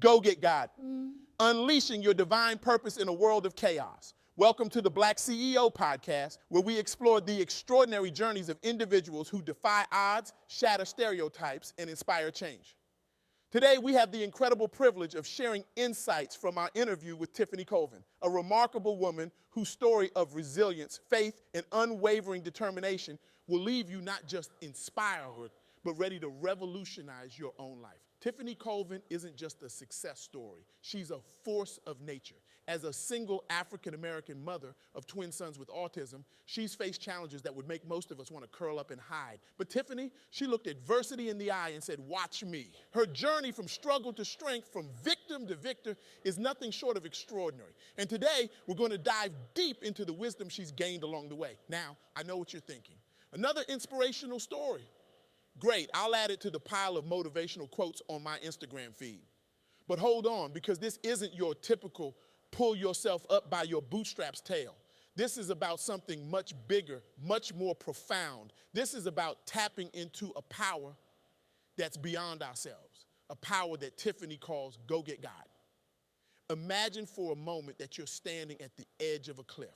Go Get God. Unleashing your divine purpose in a world of chaos. Welcome to the BlackCEO Podcast, where we explore the extraordinary journeys of individuals who defy odds, shatter stereotypes, and inspire change. Today, we have the incredible privilege of sharing insights from our interview with Tiffany Colvin, a remarkable woman whose story of resilience, faith, and unwavering determination will leave you not just inspired, but ready to revolutionize your own life. Tiffany Colvin isn't just a success story. She's a force of nature. As a single African-American mother of twin sons with autism, she's faced challenges that would make most of us want to curl up and hide. But Tiffany, she looked adversity in the eye and said, "Watch me." Her journey from struggle to strength, from victim to victor, is nothing short of extraordinary. And today, we're going to dive deep into the wisdom she's gained along the way. Now, I know what you're thinking. Another inspirational story. Great, I'll add it to the pile of motivational quotes on my Instagram feed. But hold on, because this isn't your typical pull yourself up by your bootstraps tale. This is about something much bigger, much more profound. This is about tapping into a power that's beyond ourselves, a power that Tiffany calls Go Get God. Imagine for a moment that you're standing at the edge of a cliff.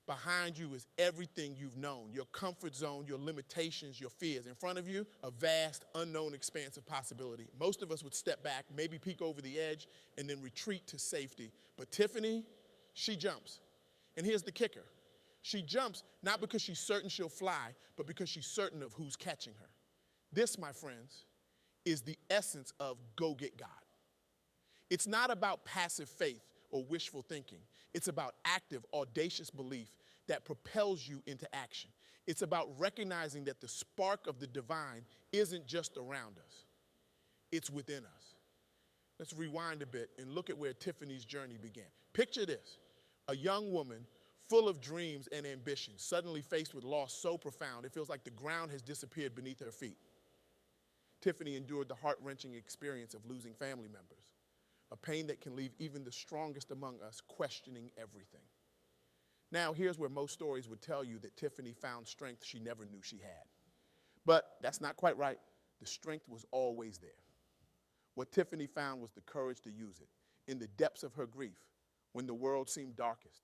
Behind you is everything you've known, your comfort zone, your limitations, your fears. In front of you, a vast, unknown expanse of possibility. Most of us would step back, maybe peek over the edge, and then retreat to safety. But Tiffany, she jumps. And here's the kicker. She jumps not because she's certain she'll fly, but because she's certain of who's catching her. This, my friends, is the essence of Go Get God. It's not about passive faith or wishful thinking. It's about active, audacious belief that propels you into action. It's about recognizing that the spark of the divine isn't just around us. It's within us. Let's rewind a bit and look at where Tiffany's journey began. Picture this, a young woman full of dreams and ambitions, suddenly faced with loss so profound it feels like the ground has disappeared beneath her feet. Tiffany endured the heart-wrenching experience of losing family members, a pain that can leave even the strongest among us questioning everything. Now, here's where most stories would tell you that Tiffany found strength she never knew she had. But that's not quite right. The strength was always there. What Tiffany found was the courage to use it. In the depths of her grief, when the world seemed darkest,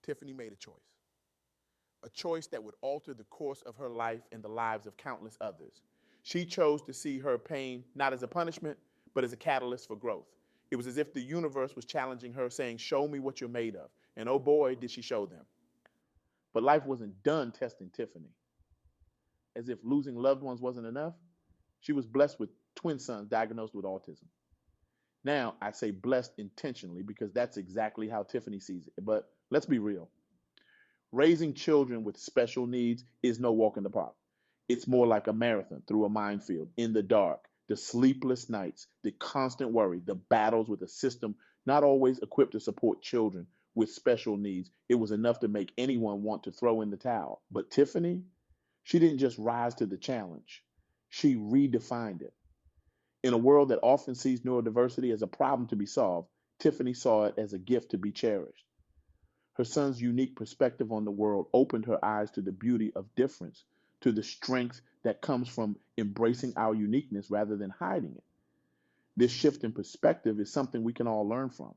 Tiffany made a choice that would alter the course of her life and the lives of countless others. She chose to see her pain not as a punishment, but as a catalyst for growth. It was as if the universe was challenging her, saying, "Show me what you're made of." And oh boy, did she show them. But life wasn't done testing Tiffany. As if losing loved ones wasn't enough, she was blessed with twin sons diagnosed with autism. Now, I say blessed intentionally because that's exactly how Tiffany sees it. But let's be real. Raising children with special needs is no walk in the park. It's more like a marathon through a minefield in the dark. The sleepless nights, the constant worry, the battles with a system not always equipped to support children with special needs. It was enough to make anyone want to throw in the towel. But Tiffany, she didn't just rise to the challenge. She redefined it. In a world that often sees neurodiversity as a problem to be solved, Tiffany saw it as a gift to be cherished. Her son's unique perspective on the world opened her eyes to the beauty of difference, to the strength that comes from embracing our uniqueness rather than hiding it. This shift in perspective is something we can all learn from.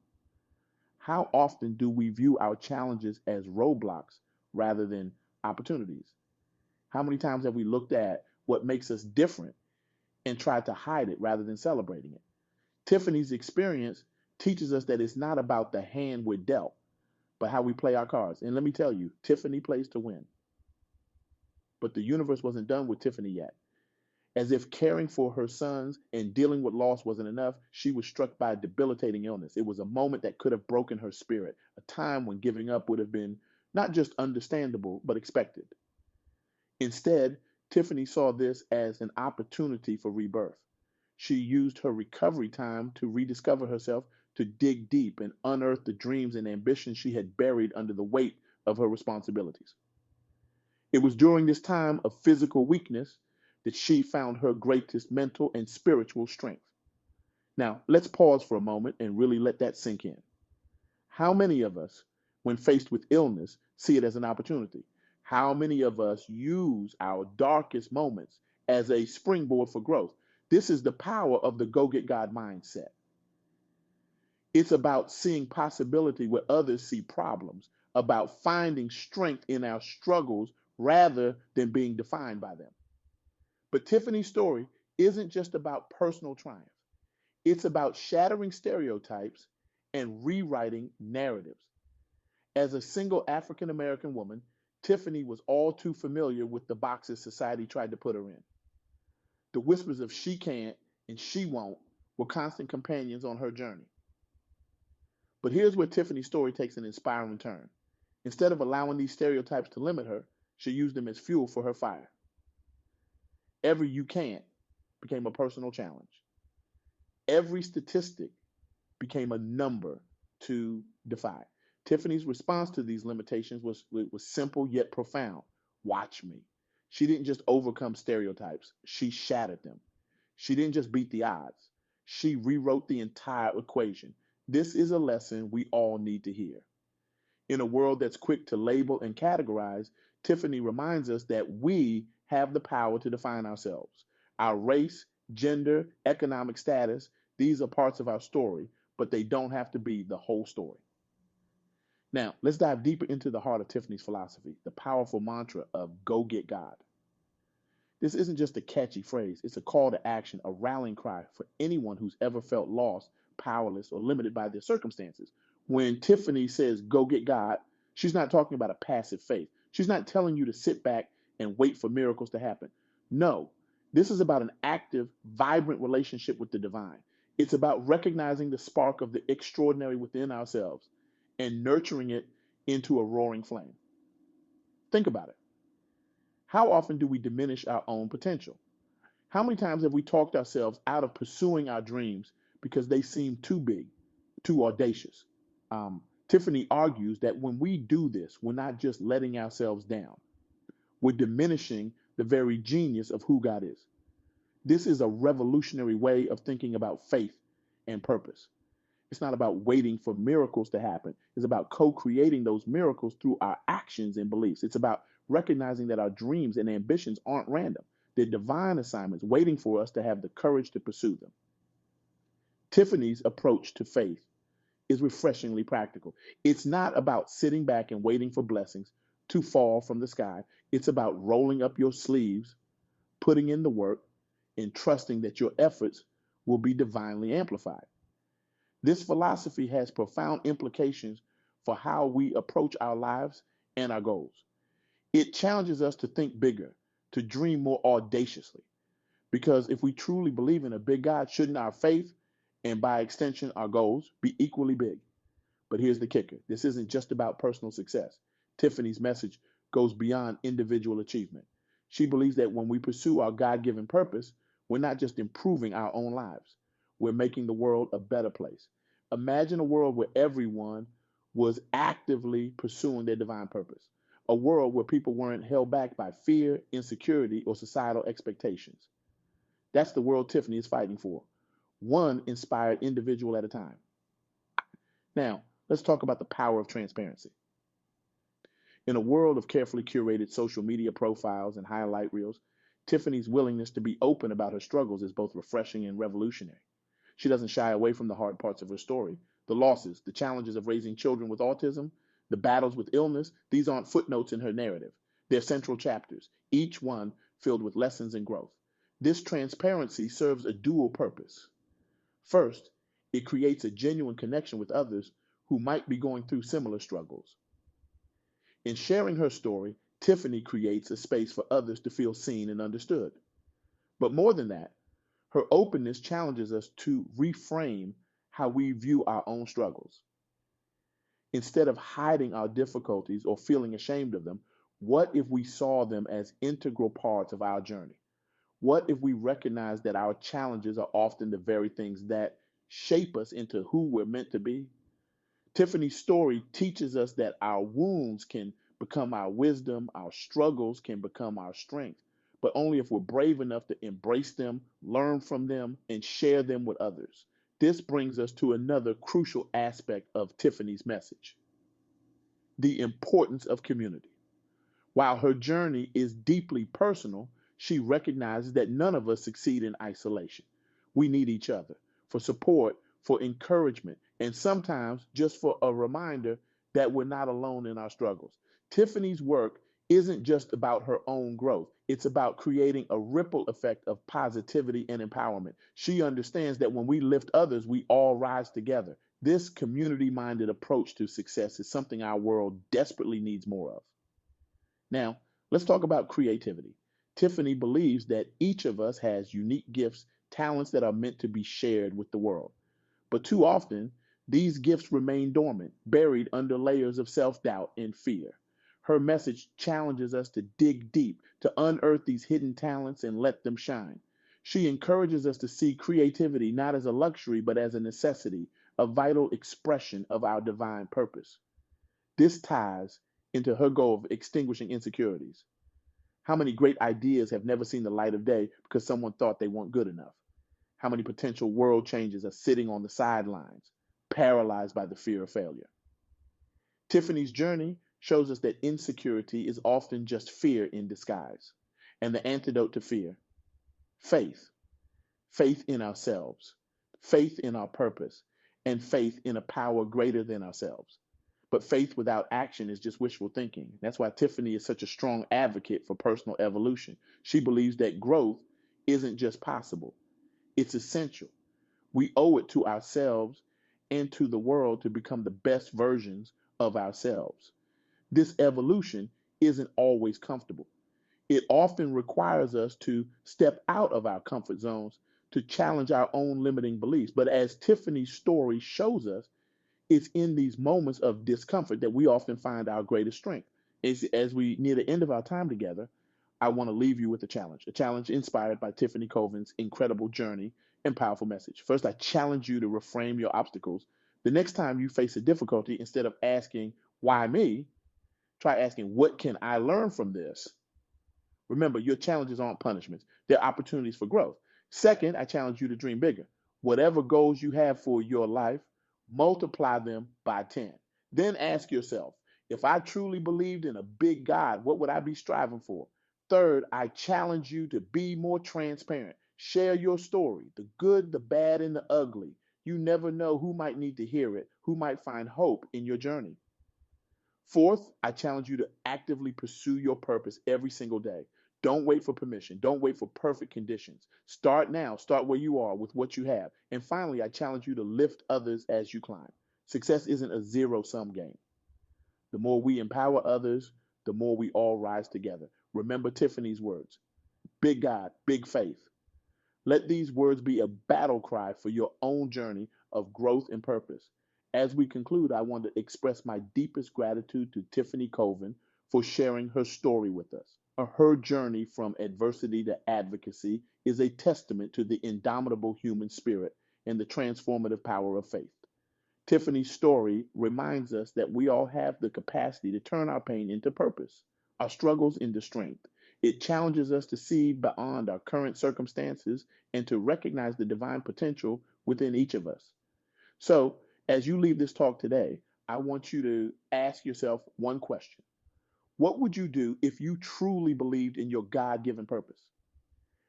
How often do we view our challenges as roadblocks rather than opportunities? How many times have we looked at what makes us different and tried to hide it rather than celebrating it? Tiffany's experience teaches us that it's not about the hand we're dealt, but how we play our cards. And let me tell you, Tiffany plays to win. But the universe wasn't done with Tiffany yet. As if caring for her sons and dealing with loss wasn't enough, she was struck by a debilitating illness. It was a moment that could have broken her spirit, a time when giving up would have been not just understandable, but expected. Instead, Tiffany saw this as an opportunity for rebirth. She used her recovery time to rediscover herself, to dig deep and unearth the dreams and ambitions she had buried under the weight of her responsibilities. It was during this time of physical weakness that she found her greatest mental and spiritual strength. Now, let's pause for a moment and really let that sink in. How many of us, when faced with illness, see it as an opportunity? How many of us use our darkest moments as a springboard for growth? This is the power of the Go Get God mindset. It's about seeing possibility where others see problems, about finding strength in our struggles rather than being defined by them. But Tiffany's story isn't just about personal triumph. It's about shattering stereotypes and rewriting narratives. As a single African American woman, Tiffany was all too familiar with the boxes society tried to put her in. The whispers of she can't and she won't were constant companions on her journey. But here's where Tiffany's story takes an inspiring turn. Instead of allowing these stereotypes to limit her, she used them as fuel for her fire. Every you can't became a personal challenge. Every statistic became a number to defy. Tiffany's response to these limitations was simple yet profound. Watch me. She didn't just overcome stereotypes, she shattered them. She didn't just beat the odds, she rewrote the entire equation. This is a lesson we all need to hear. In a world that's quick to label and categorize, Tiffany reminds us that we have the power to define ourselves. Our race, gender, economic status, these are parts of our story, but they don't have to be the whole story. Now, let's dive deeper into the heart of Tiffany's philosophy, the powerful mantra of go get God. This isn't just a catchy phrase, it's a call to action, a rallying cry for anyone who's ever felt lost, powerless, or limited by their circumstances. When Tiffany says go get God, she's not talking about a passive faith. She's not telling you to sit back and wait for miracles to happen. No, this is about an active, vibrant relationship with the divine. It's about recognizing the spark of the extraordinary within ourselves and nurturing it into a roaring flame. Think about it. How often do we diminish our own potential? How many times have we talked ourselves out of pursuing our dreams because they seem too big, too audacious? Tiffany argues that when we do this, we're not just letting ourselves down. We're diminishing the very genius of who God is. This is a revolutionary way of thinking about faith and purpose. It's not about waiting for miracles to happen. It's about co-creating those miracles through our actions and beliefs. It's about recognizing that our dreams and ambitions aren't random. They're divine assignments waiting for us to have the courage to pursue them. Tiffany's approach to faith is refreshingly practical. It's not about sitting back and waiting for blessings to fall from the sky. It's about rolling up your sleeves, putting in the work, and trusting that your efforts will be divinely amplified. This philosophy has profound implications for how we approach our lives and our goals. It challenges us to think bigger, to dream more audaciously. Because if we truly believe in a big God, shouldn't our faith, and by extension our goals, be equally big? But here's the kicker. This isn't just about personal success. Tiffany's message goes beyond individual achievement. She believes that when we pursue our God-given purpose, we're not just improving our own lives. We're making the world a better place. Imagine a world where everyone was actively pursuing their divine purpose. A world where people weren't held back by fear, insecurity, or societal expectations. That's the world Tiffany is fighting for, one inspired individual at a time. Now, let's talk about the power of transparency. In a world of carefully curated social media profiles and highlight reels, Tiffany's willingness to be open about her struggles is both refreshing and revolutionary. She doesn't shy away from the hard parts of her story. The losses, the challenges of raising children with autism, the battles with illness, these aren't footnotes in her narrative. They're central chapters, each one filled with lessons and growth. This transparency serves a dual purpose. First, it creates a genuine connection with others who might be going through similar struggles. In sharing her story, Tiffany creates a space for others to feel seen and understood. But more than that, her openness challenges us to reframe how we view our own struggles. Instead of hiding our difficulties or feeling ashamed of them, what if we saw them as integral parts of our journey? What if we recognize that our challenges are often the very things that shape us into who we're meant to be? Tiffany's story teaches us that our wounds can become our wisdom, our struggles can become our strength, but only if we're brave enough to embrace them, learn from them, and share them with others. This brings us to another crucial aspect of Tiffany's message: the importance of community. While her journey is deeply personal, she recognizes that none of us succeed in isolation. We need each other for support, for encouragement, and sometimes just for a reminder that we're not alone in our struggles. Tiffany's work isn't just about her own growth, it's about creating a ripple effect of positivity and empowerment. She understands that when we lift others, we all rise together. This community minded approach to success is something our world desperately needs more of. Now, let's talk about creativity. Tiffany believes that each of us has unique gifts, talents that are meant to be shared with the world. But too often, these gifts remain dormant, buried under layers of self doubt and fear. Her message challenges us to dig deep, to unearth these hidden talents and let them shine. She encourages us to see creativity not as a luxury, but as a necessity, a vital expression of our divine purpose. This ties into her goal of extinguishing insecurities. How many great ideas have never seen the light of day because someone thought they weren't good enough? How many potential world changes are sitting on the sidelines, paralyzed by the fear of failure? Tiffany's journey shows us that insecurity is often just fear in disguise. And the antidote to fear, faith. Faith in ourselves, faith in our purpose, and faith in a power greater than ourselves. But faith without action is just wishful thinking. That's why Tiffany is such a strong advocate for personal evolution. She believes that growth isn't just possible, it's essential. We owe it to ourselves and to the world to become the best versions of ourselves. This evolution isn't always comfortable. It often requires us to step out of our comfort zones to challenge our own limiting beliefs. But as Tiffany's story shows us, it's in these moments of discomfort that we often find our greatest strength. As we near the end of our time together, I want to leave you with a challenge inspired by Tiffany Colvin's incredible journey and powerful message. First, I challenge you to reframe your obstacles. The next time you face a difficulty, instead of asking, why me? Try asking, what can I learn from this? Remember, your challenges aren't punishments, they're opportunities for growth. Second, I challenge you to dream bigger. Whatever goals you have for your life, multiply them by 10. Then ask yourself, if I truly believed in a big God, what would I be striving for? Third, I challenge you to be more transparent. Share your story, the good, the bad, and the ugly. You never know who might need to hear it, who might find hope in your journey. Fourth, I challenge you to actively pursue your purpose every single day. Don't wait for permission. Don't wait for perfect conditions. Start now. Start where you are with what you have. And finally, I challenge you to lift others as you climb. Success isn't a zero-sum game. The more we empower others, the more we all rise together. Remember Tiffany's words, big God, big faith. Let these words be a battle cry for your own journey of growth and purpose. As we conclude, I want to express my deepest gratitude to Tiffany Colvin for sharing her story with us. Her journey from adversity to advocacy is a testament to the indomitable human spirit and the transformative power of faith. Tiffany's story reminds us that we all have the capacity to turn our pain into purpose, our struggles into strength. It challenges us to see beyond our current circumstances and to recognize the divine potential within each of us. So, as you leave this talk today, I want you to ask yourself one question. What would you do if you truly believed in your God given purpose?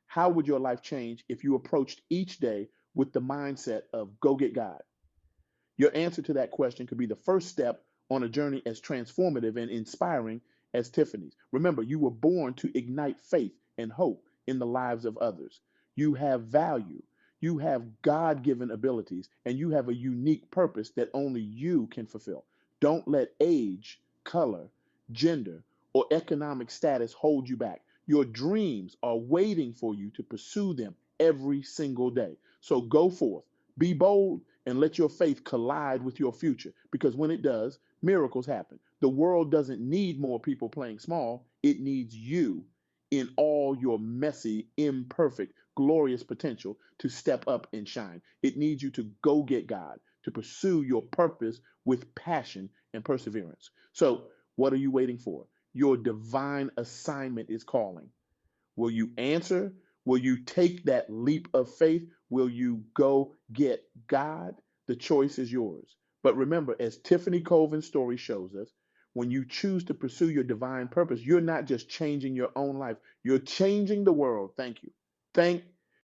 How would your life change if you approached each day with the mindset of go get God? Your answer to that question could be the first step on a journey as transformative and inspiring as Tiffany's. Remember, you were born to ignite faith and hope in the lives of others. You have value. You have God given abilities, and you have a unique purpose that only you can fulfill. Don't let age, color, gender, or economic status hold you back. Your dreams are waiting for you to pursue them every single day. So go forth, be bold, and let your faith collide with your future. Because when it does, miracles happen. The world doesn't need more people playing small, it needs you in all your messy, imperfect, glorious potential to step up and shine. It needs you to go get God, to pursue your purpose with passion and perseverance. So, what are you waiting for? Your divine assignment is calling. Will you answer? Will you take that leap of faith? Will you go get God? The choice is yours. But remember, as Tiffany Colvin's story shows us, when you choose to pursue your divine purpose, you're not just changing your own life, you're changing the world. Thank you. Thank